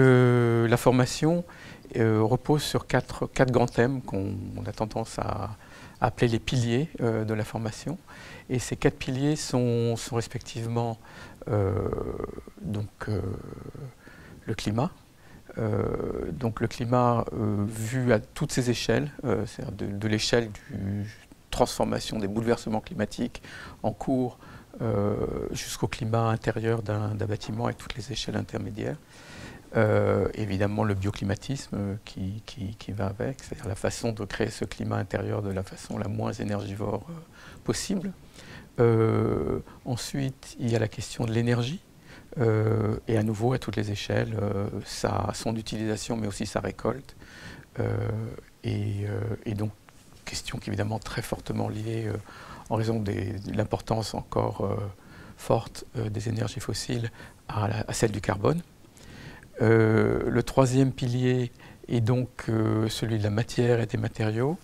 la formation repose sur quatre grands thèmes qu'on a tendance à appeler les piliers de la formation. Et ces 4 piliers sont respectivement le climat. Donc le climat vu à toutes ses échelles, c'est-à-dire de l'échelle de transformation des bouleversements climatiques en cours jusqu'au climat intérieur d'un bâtiment avec toutes les échelles intermédiaires. Évidemment le bioclimatisme qui va avec, c'est-à-dire la façon de créer ce climat intérieur de la façon la moins énergivore possible. Ensuite, il y a la question de l'énergie, et à nouveau à toutes les échelles, son utilisation mais aussi sa récolte. Et donc, question qui est évidemment très fortement liée en raison de l'importance encore forte des énergies fossiles à celle du carbone. Le troisième pilier est donc celui de la matière et des matériaux,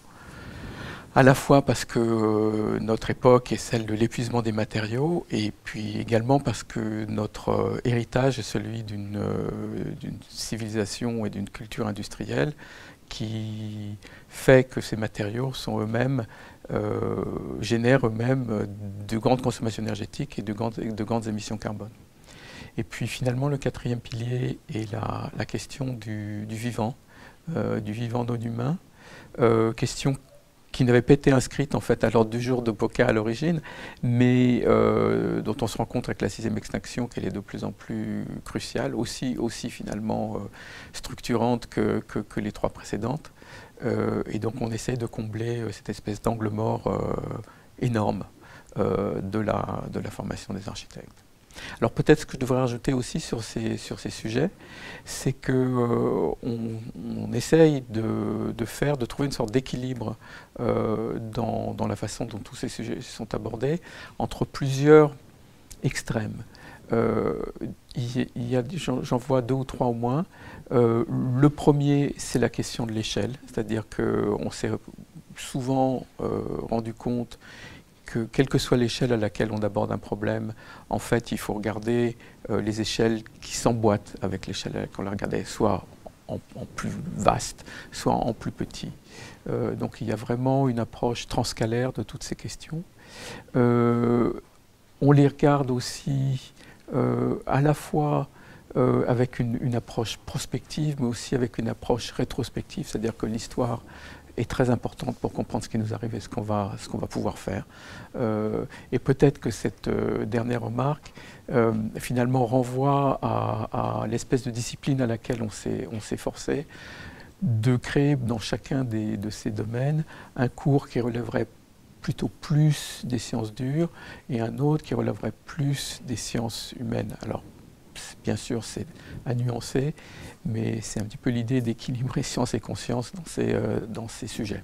à la fois parce que notre époque est celle de l'épuisement des matériaux, et puis également parce que notre héritage est celui d'une civilisation et d'une culture industrielle qui fait que ces matériaux sont eux-mêmes, génèrent eux-mêmes de grandes consommations énergétiques et de grandes émissions carbone. Et puis finalement, le quatrième pilier est la question du vivant non humain, question qui n'avait pas été inscrite en fait à l'ordre du jour de POCA à l'origine, mais dont on se rend compte avec la 6e extinction qu'elle est de plus en plus cruciale, aussi finalement structurante que les 3 précédentes. Et donc on essaie de combler cette espèce d'angle mort énorme de la formation des architectes. Alors peut-être ce que je devrais rajouter aussi sur ces sujets, c'est qu'on essaye de trouver une sorte d'équilibre dans la façon dont tous ces sujets sont abordés entre plusieurs extrêmes. J'en vois 2 ou 3 au moins. Le premier, c'est la question de l'échelle, c'est-à-dire qu'on s'est souvent rendu compte que quelle que soit l'échelle à laquelle on aborde un problème, en fait, il faut regarder les échelles qui s'emboîtent avec l'échelle à laquelle on la regardait, soit en plus vaste, soit en plus petit. Donc il y a vraiment une approche transcalaire de toutes ces questions. On les regarde aussi à la fois avec une approche prospective, mais aussi avec une approche rétrospective, c'est-à-dire que l'histoire est très importante pour comprendre ce qui nous arrive et ce qu'on va pouvoir faire. Et peut-être que cette dernière remarque finalement renvoie à l'espèce de discipline à laquelle on s'est forcé de créer dans chacun de ces domaines un cours qui relèverait plutôt plus des sciences dures et un autre qui relèverait plus des sciences humaines. Alors, bien sûr, c'est à nuancer, mais c'est un petit peu l'idée d'équilibrer science et conscience dans ces sujets.